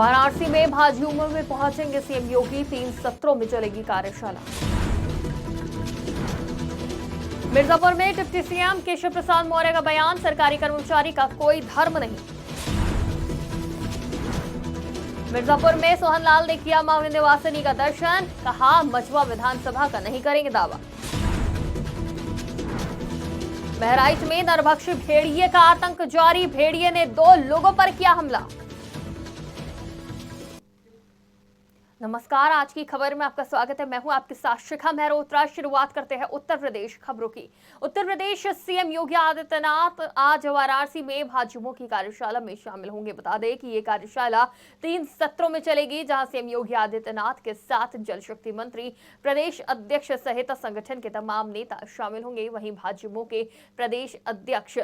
वाराणसी में भाजयुमो में पहुंचेंगे सीएम योगी, 3 सत्रों में चलेगी कार्यशाला। मिर्जापुर में डिप्टी सीएम केशव प्रसाद मौर्य का बयान, सरकारी कर्मचारी का कोई धर्म नहीं। मिर्जापुर में सोहनलाल ने किया मां विंध्यवासिनी का दर्शन, कहा मझवा विधानसभा का नहीं करेंगे दावा। बहराइच में नरभक्षी भेड़िए का आतंक जारी, भेड़िए ने 2 लोगों पर किया हमला। नमस्कार, आज की खबर में आपका स्वागत है। मैं हूं आपके साथ शिखा मेहरोत्रा। शुरुआत करते हैं उत्तर प्रदेश खबरों की। उत्तर प्रदेश सीएम योगी आदित्यनाथ आज वाराणसी में भाजयुमो की कार्यशाला में शामिल होंगे। बता दें कि ये कार्यशाला 3 सत्रों में चलेगी, जहां सीएम योगी आदित्यनाथ के साथ जल शक्ति मंत्री, प्रदेश अध्यक्ष सहित संगठन के तमाम नेता शामिल होंगे। वहीं भाजयुमो के प्रदेश अध्यक्ष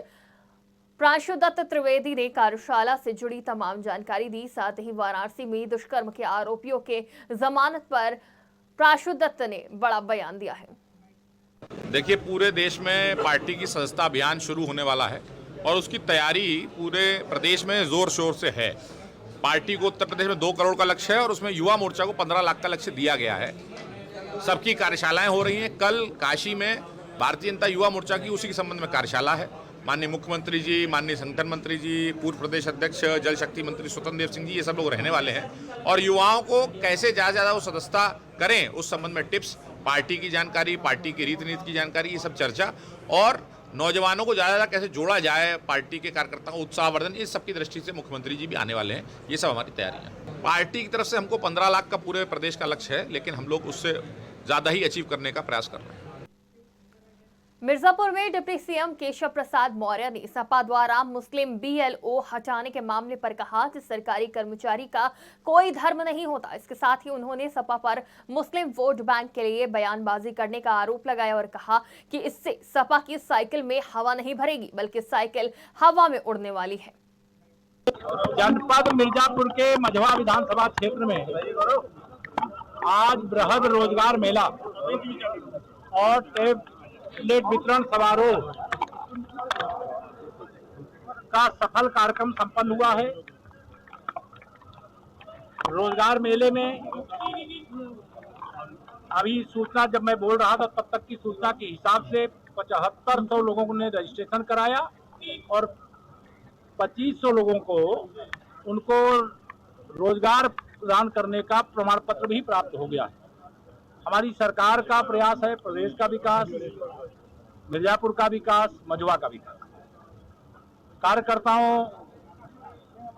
प्रांशुदत्त त्रिवेदी ने कार्यशाला से जुड़ी तमाम जानकारी दी। साथ ही वाराणसी में दुष्कर्म के आरोपियों के जमानत पर प्रांशुदत्त ने बड़ा बयान दिया है। देखिए, पूरे देश में पार्टी की सदस्यता अभियान शुरू होने वाला है और उसकी तैयारी पूरे प्रदेश में जोर शोर से है। पार्टी को उत्तर प्रदेश में 2 करोड़ का लक्ष्य है और उसमें युवा मोर्चा को 15 लाख का लक्ष्य दिया गया है। सबकी कार्यशालाएं हो रही हैं। कल काशी में भारतीय जनता युवा मोर्चा की उसी के संबंध में कार्यशाला है। माननीय मुख्यमंत्री जी, माननीय संगठन मंत्री जी, पूर्व प्रदेश अध्यक्ष जल शक्ति मंत्री स्वतंत्र देव सिंह जी, ये सब लोग रहने वाले हैं और युवाओं को कैसे ज़्यादा वो सदस्यता करें उस संबंध में टिप्स, पार्टी की जानकारी, पार्टी की रीति नीति की जानकारी, ये सब चर्चा, और नौजवानों को ज़्यादा कैसे जोड़ा जाए, पार्टी के कार्यकर्ताओं को उत्साहवर्धन, इस सब की दृष्टि से मुख्यमंत्री जी भी आने वाले हैं। ये सब हमारी तैयारी है। पार्टी की तरफ से हमको 15 लाख का पूरे प्रदेश का लक्ष्य है, लेकिन हम लोग उससे ज़्यादा ही अचीव करने का प्रयास कर रहे हैं। मिर्जापुर में डिप्टी सीएम केशव प्रसाद मौर्य ने सपा द्वारा मुस्लिम बीएलओ हटाने के मामले पर कहा कि सरकारी कर्मचारी का कोई धर्म नहीं होता। इसके साथ ही उन्होंने सपा पर मुस्लिम वोट बैंक के लिए बयानबाजी करने का आरोप लगाया और कहा कि इससे सपा की साइकिल में हवा नहीं भरेगी, बल्कि साइकिल हवा में उड़ने वाली है। जनपद मिर्जापुर के मझवा विधानसभा क्षेत्र में आज बृहद रोजगार मेला और टैबलेट वितरण समारोह का सफल कार्यक्रम संपन्न हुआ है। रोजगार मेले में अभी सूचना जब मैं बोल रहा था तब तक की सूचना के हिसाब से 7500 लोगों ने रजिस्ट्रेशन कराया और 2500 लोगों को उनको रोजगार प्रदान करने का प्रमाण पत्र भी प्राप्त हो गया है। हमारी सरकार का प्रयास है प्रदेश का विकास, मिर्जापुर का विकास, मझवा का विकास। कार्यकर्ताओं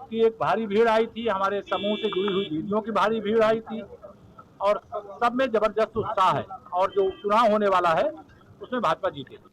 की एक भारी भीड़ आई थी, हमारे समूह से जुड़ी हुई दीदियों की भारी भीड़ आई थी और सब में जबरदस्त उत्साह है और जो चुनाव होने वाला है उसमें भाजपा जीतेगी।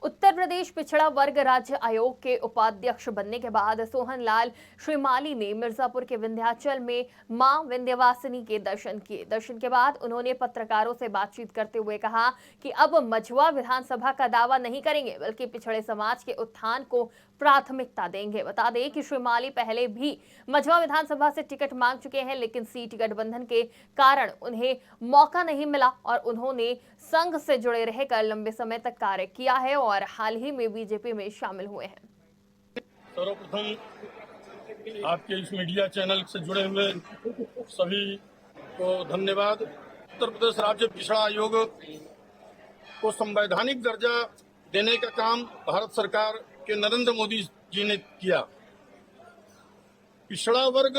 उत्तर प्रदेश पिछड़ा वर्ग राज्य आयोग के उपाध्यक्ष बनने के बाद सोहनलाल श्रीमाली ने मिर्जापुर के विंध्याचल में मां विंध्यवासिनी के दर्शन किए। दर्शन के बाद उन्होंने पत्रकारों से बातचीत करते हुए कहा कि अब मझवा विधानसभा का दावा नहीं करेंगे, बल्कि पिछड़े समाज के उत्थान को प्राथमिकता देंगे। बता दें कि श्रीमाली पहले भी मझवा विधानसभा से टिकट मांग चुके हैं, लेकिन सीट गठबंधन के कारण उन्हें मौका नहीं मिला और उन्होंने संघ से जुड़े रहकर लंबे समय तक कार्य किया है और हाल ही में बीजेपी में शामिल हुए हैं। सर्वप्रथम आपके इस मीडिया चैनल से जुड़े हुए सभी को धन्यवाद। उत्तर प्रदेश राज्य पिछड़ा आयोग को संवैधानिक दर्जा देने का काम भारत सरकार के नरेंद्र मोदी जी ने किया। पिछड़ा वर्ग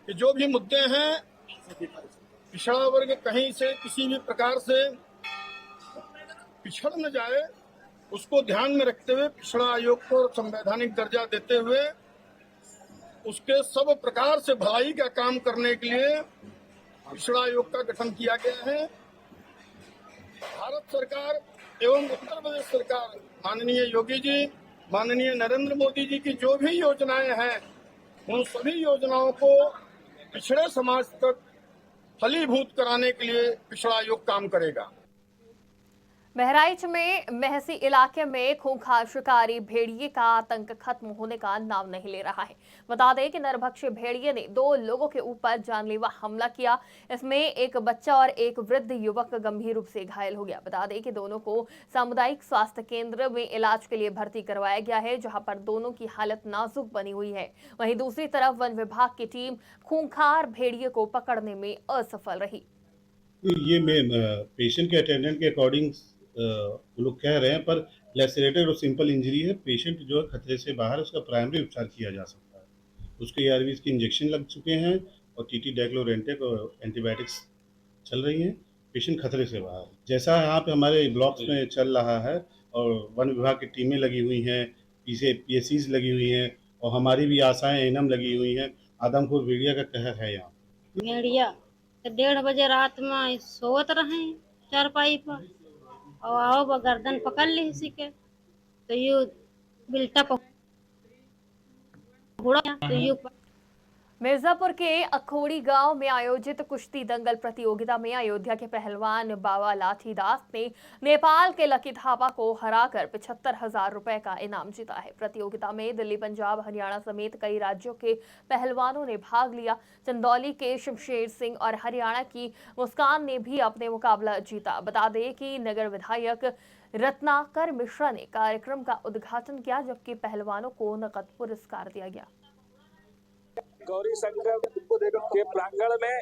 के जो भी मुद्दे हैं, पिछड़ा वर्ग कहीं से किसी भी प्रकार से पिछड़ न जाए, उसको ध्यान में रखते हुए पिछड़ा आयोग को संवैधानिक दर्जा देते हुए उसके सब प्रकार से भलाई का काम करने के लिए पिछड़ा आयोग का गठन किया गया है। भारत सरकार एवं उत्तर प्रदेश सरकार, माननीय योगी जी, माननीय नरेंद्र मोदी जी की जो भी योजनाएं हैं, उन सभी योजनाओं को पिछड़े समाज तक फलीभूत कराने के लिए पिछड़ा आयोग काम करेगा। बहराइच में महसी इलाके में खूंखार शिकारी भेड़िए का आतंक खत्म होने का नाम नहीं ले रहा है। बता दें कि नरभक्षी भेड़िए ने 2 लोगों के ऊपर जानलेवा हमला किया। इसमें एक बच्चा और एक वृद्ध युवक गंभीर रूप से घायल हो गया। बता दें कि दोनों को सामुदायिक स्वास्थ्य केंद्र में इलाज के लिए भर्ती करवाया गया है, जहां पर दोनों की हालत नाजुक बनी हुई है। वहीं दूसरी तरफ वन विभाग की टीम खूंखार भेड़िए को पकड़ने में असफल रही। ये पेशेंट के अटेंडेंट के अकॉर्डिंग वो लोग कह रहे हैं, पर लेसरेटेड और सिंपल इंजरी है। पेशेंट जो है खतरे से बाहर है, उसका प्राइमरी उपचार किया जा सकता है। उसके ARVs की इंजेक्शन लग चुके हैं और TT डाइक्लोरेंटेक और एंटीबायोटिक्स चल रही हैं। पेशेंट खतरे से बाहर है। जैसा यहाँ पे हमारे ब्लॉक्स में चल रहा है और वन विभाग की टीमें लगी हुई हैं, PSCs लगी हुई हैं और हमारी भी आशाएं एनम लगी हुई हैं। आदमखोर भेड़िया का कहर है यहाँ। भेड़िया 1:30 बजे रात में सोत रहे चारपाई पर और आओ गर्दन पकड़ ली इसी के, तो यू बिल्टा घोड़ा तो यू मिर्जापुर के अखोड़ी गांव में आयोजित कुश्ती दंगल प्रतियोगिता में अयोध्या के पहलवान बाबा लाठीदास ने नेपाल के लकी थापा को हराकर 75,000 रुपए का इनाम जीता है। प्रतियोगिता में दिल्ली, पंजाब, हरियाणा समेत कई राज्यों के पहलवानों ने भाग लिया। चंदौली के शमशेर सिंह और हरियाणा की मुस्कान ने भी अपने मुकाबला जीता। बता दें कि नगर विधायक रत्नाकर मिश्रा ने कार्यक्रम का उद्घाटन किया, जबकि पहलवानों को नकद पुरस्कार दिया गया। गौरी संगम के प्रांगण में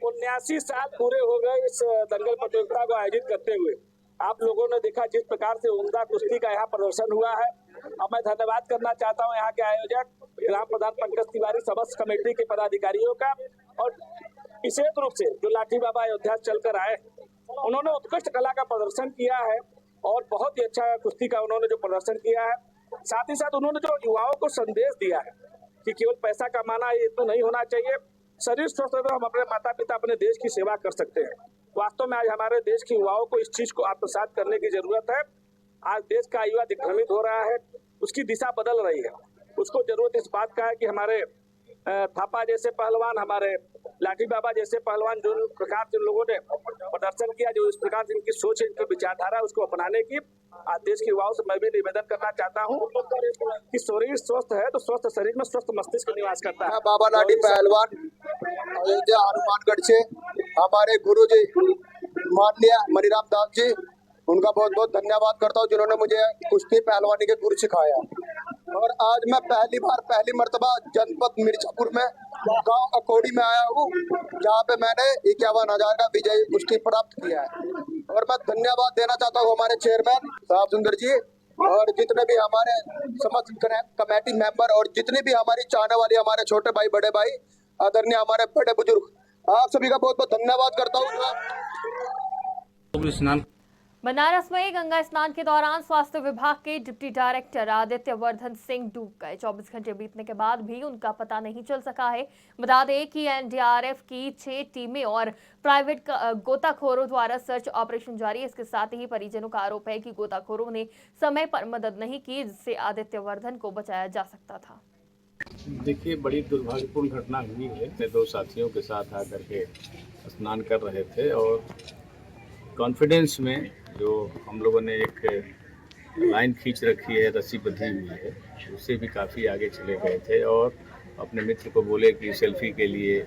79 साल पूरे हो गए इस दंगल प्रतियोगिता को आयोजित करते हुए। आप लोगों ने देखा जिस प्रकार से उम्दा कुश्ती का यहाँ प्रदर्शन हुआ है। अब मैं धन्यवाद करना चाहता हूँ यहाँ के आयोजक ग्राम प्रधान पंकज तिवारी, समस्त कमेटी के पदाधिकारियों का, और विशेष रूप से जो लाठी बाबा अयोध्या चलकर आए, उन्होंने उत्कृष्ट कला का प्रदर्शन किया है और बहुत ही अच्छा कुश्ती का उन्होंने जो प्रदर्शन किया है। साथ ही साथ उन्होंने जो युवाओं को संदेश दिया है कि केवल पैसा कमाना ये तो नहीं होना चाहिए, शरीर स्वस्थ है तो हम अपने माता पिता, अपने देश की सेवा कर सकते हैं। वास्तव में आज हमारे देश के युवाओं को इस चीज को आत्मसात करने की जरूरत है। आज देश का युवा दिग्भ्रमित हो रहा है, उसकी दिशा बदल रही है। उसको जरूरत इस बात का है कि हमारे थापा जैसे पहलवान, हमारे लाठी बाबा जैसे पहलवान जो प्रकार से लोगों ने प्रदर्शन किया, जो इस प्रकार से इनकी सोच, इनकी विचारधारा, उसको अपनाने की आज देश के युवाओं से मैं भी निवेदन करना चाहता हूँ कि शरीर स्वस्थ है तो स्वस्थ शरीर में स्वस्थ मस्तिष्क निवास करता है। बाबा लाठी पहलवान अयोध्या हनुमानगढ़ से हमारे गुरु जी माननीय मनीराम दास जी, उनका बहुत बहुत धन्यवाद करता हूँ जिन्होंने मुझे कुश्ती पहलवानी के गुर सिखाया। और आज मैं पहली मर्तबा जनपद मिर्जापुर में गांव अकोड़ी में आया हूँ, जहाँ पे मैंने 51,000 का विजयी कुश्ती प्राप्त किया है। और मैं धन्यवाद देना चाहता हूँ हमारे चेयरमैन साहब सुंदर जी और जितने भी हमारे समस्त कमेटी मेंबर और जितने भी हमारी चाहने वाली हमारे छोटे भाई, बड़े भाई, आदरणीय हमारे बड़े बुजुर्ग, आप सभी का बहुत बहुत धन्यवाद करता हूँ। बनारस में गंगा स्नान के दौरान स्वास्थ्य विभाग के डिप्टी डायरेक्टर आदित्य वर्धन सिंह डूब गए। 24 घंटे बीतने के बाद भी उनका पता नहीं चल सका है। बता दें कि NDRF की 6 टीमें और प्राइवेट गोताखोरों द्वारा सर्च ऑपरेशन जारी है। इसके साथ ही परिजनों का आरोप है कि गोताखोरों ने समय पर मदद नहीं की, जिससे आदित्य वर्धन को बचाया जा सकता था। देखिए, बड़ी दुर्भाग्यपूर्ण घटना हुई है। अपने 2 साथियों के साथ आकर के स्नान कर रहे थे और कॉन्फिडेंस में जो हम लोगों ने एक लाइन खींच रखी है, रस्सी बंधी हुई है, उससे भी काफ़ी आगे चले गए थे और अपने मित्र को बोले कि सेल्फी के लिए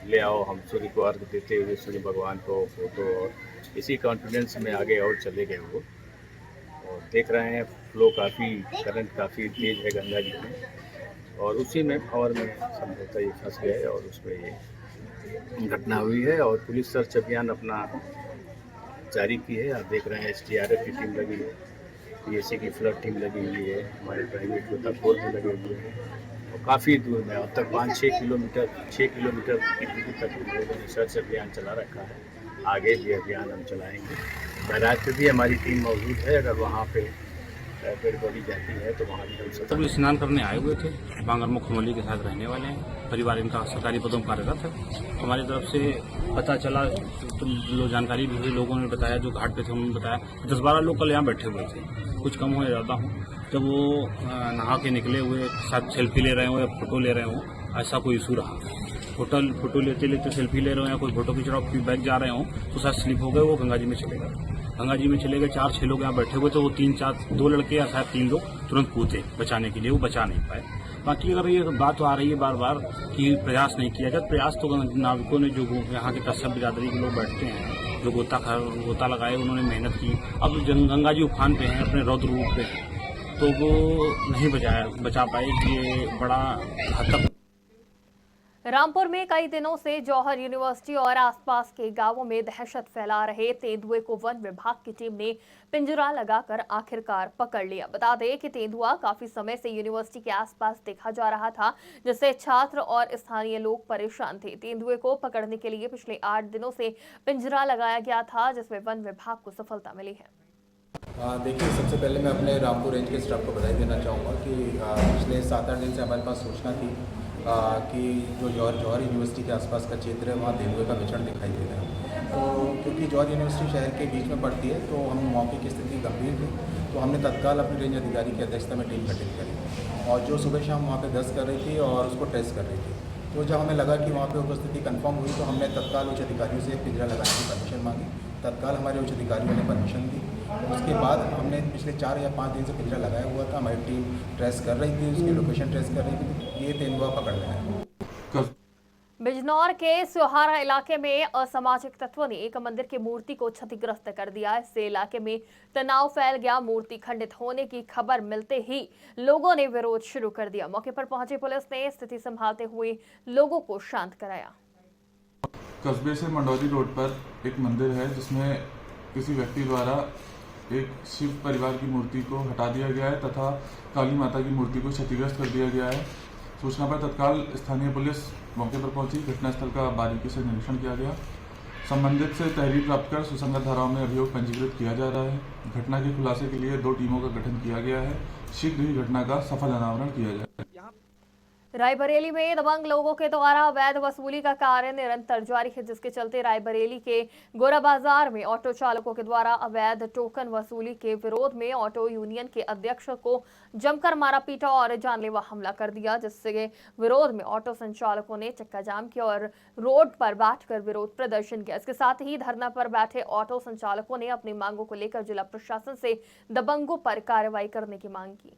ले आओ, हम सूर्य को अर्घ देते हुए सूर्य भगवान को फोटो, और इसी कॉन्फिडेंस में आगे और चले गए वो। और देख रहे हैं फ्लो काफ़ी, करंट काफ़ी तेज़ है गंगा जी में, और उसी में पावर में संभवतः ये फंस गए और उसमें ये घटना हुई है। और पुलिस सर्च अभियान अपना जारी की है। आप देख रहे हैं SDRF की टीम लगी है, PSC की फ्लड टीम लगी हुई है, हमारे प्राइवेट गोताखोर भी लगे हुए हैं और काफ़ी दूर में अब तक 5-6 किलोमीटर की दूरी तक लोगों ने सर्च अभियान चला रखा है। आगे भी अभियान हम चलाएंगे। बहराइच में भी हमारी टीम मौजूद है, अगर वहाँ पे डेड बॉडी जाती है तो वहाँ भी हम सब स्नान करने आए हुए थे। बांगर मुख्यमंत्री के साथ रहने वाले हैं, परिवार इनका सरकारी पदों में कार्यरत है। हमारी तरफ से पता चला तो जानकारी भी हुई, लोगों ने बताया, जो घाट पे थे उन्होंने बताया 10-12 लोग कल यहाँ बैठे हुए थे, कुछ कम हो या ज़्यादा हो। जब वो नहा के निकले हुए साथ सेल्फी ले रहे हो या फोटो ले रहे हो, ऐसा कोई इशू रहा। फोटो लेते सेल्फी ले रहे हो या कोई फोटो खींच रहा हो, बैग जा रहे हो तो साथ स्लिप हो गए, वो गंगा जी में चले गए। गंगा जी में चले गए, 4-6 लोग यहाँ बैठे हुए थे, वो 2 लड़के या शायद 3 लोग तुरंत कूदे बचाने के लिए, वो बचा नहीं पाए। बाकी अगर ये बात आ रही है बार बार कि प्रयास नहीं किया गया, प्रयास तो नाविकों ने, जो यहाँ के कश्यप बिरादरी के लोग बैठते हैं, जो गोता लगाए, उन्होंने मेहनत की। अब गंगा जी उफान पे हैं, अपने रौद्र रूप पे, तो वो नहीं बचा पाए। ये बड़ा हद तक। रामपुर में कई दिनों से जौहर यूनिवर्सिटी और आसपास के गांवों में दहशत फैला रहे तेंदुए को वन विभाग की टीम ने पिंजरा लगाकर आखिरकार पकड़ लिया। बता दें कि तेंदुआ काफी समय से यूनिवर्सिटी के आसपास देखा जा रहा था, जिससे छात्र और स्थानीय लोग परेशान थे। तेंदुए को पकड़ने के लिए पिछले 8 दिनों से पिंजरा लगाया गया था, जिसमें वन विभाग को सफलता मिली है। देखिए, सबसे पहले मैं अपने रामपुर रेंज के स्टाफ को बधाई देना चाहूँगा कि पिछले 7-8 दिन से हमारे पास सूचना थी कि जो जौहर यूनिवर्सिटी के आसपास का क्षेत्र है, वहाँ तेंदुए का विचरण दिखाई दे रहा है। तो क्योंकि जौहर यूनिवर्सिटी शहर के बीच में पड़ती है, तो हम मौके की स्थिति गंभीर थी, तो हमने तत्काल अपने रेंज अधिकारी की अध्यक्षता में टीम गठित करी और जो सुबह शाम वहाँ पे गश्त कर रही थी और उसको टेस्ट कर रही थी। तो जब हमें लगा कि वहाँ पे उपस्थिति कंफर्म हुई, तो हमने तत्काल उच्च अधिकारियों से पिंजरा लगाने की परमिशन मांगी। तत्काल हमारे उच्च अधिकारियों ने परमिशन दी। उसके बाद हमने पिछले 4 या 5 दिन से पिंजरा लगाया हुआ था। हमारी टीम ट्रेस कर रही थी, उसकी लोकेशन ट्रेस कर रही थी। ये तेंदुआ पकड़ लिया है। बिजनौर के सोहारा इलाके में असामाजिक तत्वों ने एक मंदिर की मूर्ति को क्षतिग्रस्त कर दिया। इससे इलाके में तनाव फैल गया। मूर्ति खंडित होने की खबर मिलते ही लोगों ने विरोध शुरू कर दिया। मौके पर पहुंची पुलिस ने स्थिति संभालते हुए लोगों को शांत कराया। कस्बे से मंडौदी रोड पर एक मंदिर है, जिसमें किसी व्यक्ति द्वारा एक शिव परिवार की मूर्ति को हटा दिया गया है तथा काली माता की मूर्ति को क्षतिग्रस्त कर दिया गया है। सूचना पर तत्काल स्थानीय पुलिस मौके पर पहुंची। घटनास्थल का बारीकी से निरीक्षण किया गया। संबंधित से तहरीर प्राप्त कर सुसंगत धाराओं में अभियोग पंजीकृत किया जा रहा है। घटना के खुलासे के लिए 2 टीमों का गठन किया गया है। शीघ्र ही घटना का सफल अनावरण किया जाएगा। रायबरेली में दबंग लोगों के द्वारा अवैध वसूली का कार्य निरंतर जारी है, जिसके चलते रायबरेली के गोरा बाजार में ऑटो चालकों के द्वारा अवैध टोकन वसूली के विरोध में ऑटो यूनियन के अध्यक्ष को जमकर मारा पीटा और जानलेवा हमला कर दिया, जिसके विरोध में ऑटो संचालकों ने चक्का जाम किया और रोड पर बैठकर विरोध प्रदर्शन किया। इसके साथ ही धरना पर बैठे ऑटो संचालकों ने अपनी मांगों को लेकर जिला प्रशासन से दबंगों पर कार्रवाई करने की मांग की।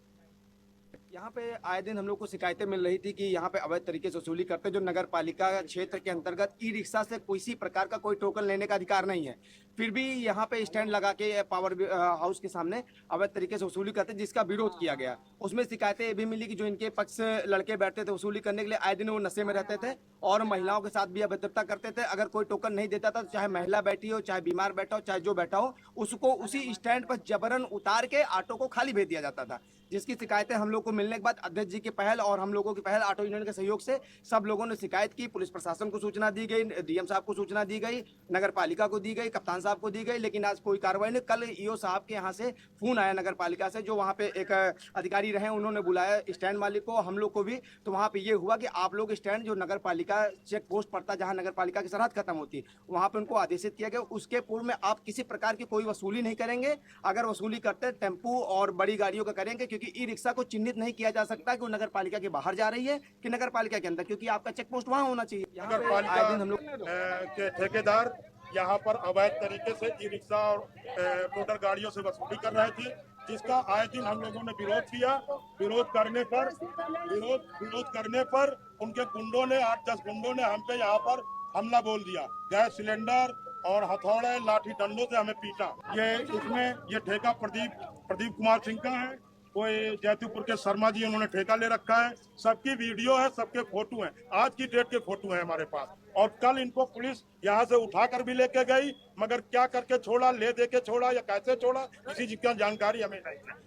यहाँ पे आए दिन हम लोग को शिकायतें मिल रही थी कि यहाँ पे अवैध तरीके से वसूली करते, जो नगर पालिका क्षेत्र के अंतर्गत ई रिक्शा से किसी प्रकार का कोई टोकन लेने का अधिकार नहीं है, फिर भी यहाँ पे स्टैंड लगा के पावर हाउस के सामने अवैध तरीके से वसूली करते, जिसका विरोध किया गया। उसमें शिकायतें ये भी मिली कि जो इनके पक्ष लड़के बैठते थे वसूली करने के लिए, आए दिन वो नशे में रहते थे और महिलाओं के साथ भी अभद्रता करते थे। अगर कोई टोकन नहीं देता था, चाहे महिला बैठी हो, चाहे बीमार बैठा हो, चाहे जो बैठा हो, उसको उसी स्टैंड पर जबरन उतार के ऑटो को खाली भेज दिया जाता था, जिसकी शिकायतें हम लोग को मिलने के बाद अध्यक्ष जी की पहल और हम लोगों की पहल, ऑटो यूनियन के सहयोग से सब लोगों ने शिकायत की। पुलिस प्रशासन को सूचना दी गई, डीएम साहब को सूचना दी गई, नगर पालिका को दी गई, कप्तान साहब को दी गई, लेकिन आज कोई कार्रवाई नहीं। कल ईओ साहब के यहाँ से फोन आया नगर पालिका से, जो वहाँ पे एक अधिकारी रहे, उन्होंने बुलाया स्टैंड मालिक को, हम लोग को भी। तो वहाँ पे ये हुआ कि आप लोग स्टैंड जो नगर पालिका चेक पोस्ट पड़ता, जहाँ नगर पालिका की सरहद खत्म होती है, वहाँ पे उनको आदेशित किया गया उसके पूर्व में आप किसी प्रकार की कोई वसूली नहीं करेंगे। अगर वसूली करते टेम्पू और बड़ी गाड़ियों का करेंगे, क्योंकि ई रिक्शा को चिन्हित नहीं किया जा सकता कि वो नगर पालिका के बाहर जा रही है कि नगर पालिका के अंदर, क्योंकि आपका चेक पोस्ट वहाँ होना चाहिए। नगर पालिका हम लोग के ठेकेदार यहाँ पर अवैध तरीके से ई रिक्शा और मोटर गाड़ियों से वसूली कर रहे थे, जिसका आए दिन हम लोगों ने विरोध किया। विरोध करने पर उनके गुंडों ने, 8-10 गुंडों ने हम पे यहाँ पर हमला बोल दिया। गैस सिलेंडर और हथौड़े लाठी डंडों से हमें पीटा। ये ठेका प्रदीप कुमार सिंह का है, कोई जैतूपुर के शर्मा जी, उन्होंने ठेका ले रखा है। सबकी वीडियो है, सबके फोटो हैं, आज की डेट के फोटो हैं हमारे पास। और कल इनको पुलिस यहाँ से उठाकर भी लेके गई, मगर क्या करके छोड़ा, ले दे के छोड़ा या कैसे छोड़ा, इसी चीज की जानकारी हमें नहीं है।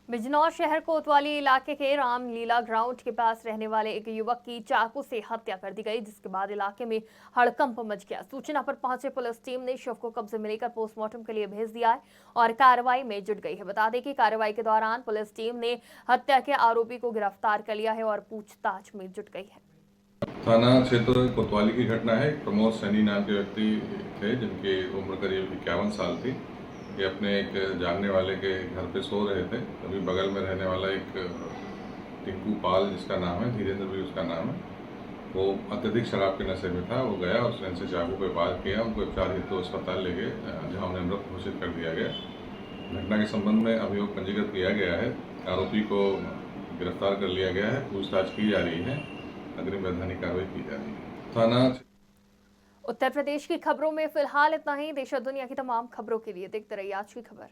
बिजनौर शहर कोतवाली इलाके के रामलीला ग्राउंड के पास रहने वाले एक युवक की चाकू से हत्या कर दी गई, जिसके बाद इलाके में हड़कंप मच गया। सूचना पर पहुंचे पुलिस टीम ने शव को कब्जे में लेकर पोस्टमार्टम के लिए भेज दिया है और कार्रवाई में जुट गई है। बता दें कि कार्रवाई के दौरान पुलिस टीम ने हत्या के आरोपी को गिरफ्तार कर लिया है और पूछताछ में जुट गई है। थाना क्षेत्र कोतवाली की घटना है। प्रमोद सैनी नाम के व्यक्ति थे, जिनकी उम्र करीब 51 साल थी। ये अपने एक जानने वाले के घर पे सो रहे थे, तभी बगल में रहने वाला एक टिंकू पाल, जिसका नाम है, धीरेन्द्र भी उसका नाम है, वो अत्यधिक शराब के नशे में था। वो गया और उसने चाकू पे वार किया, उनको उपचार हेतु अस्पताल ले गए, जहाँ उन्हें मृत घोषित कर दिया गया। घटना के संबंध में अभियोग पंजीकृत किया गया है। आरोपी को गिरफ्तार कर लिया गया है, पूछताछ की जा रही है, अग्रिम वैधानिक कार्रवाई की जा रही है। थाना उत्तर प्रदेश की खबरों में फिलहाल इतना ही। देश और दुनिया की तमाम खबरों के लिए देखते रहिए आज की खबर।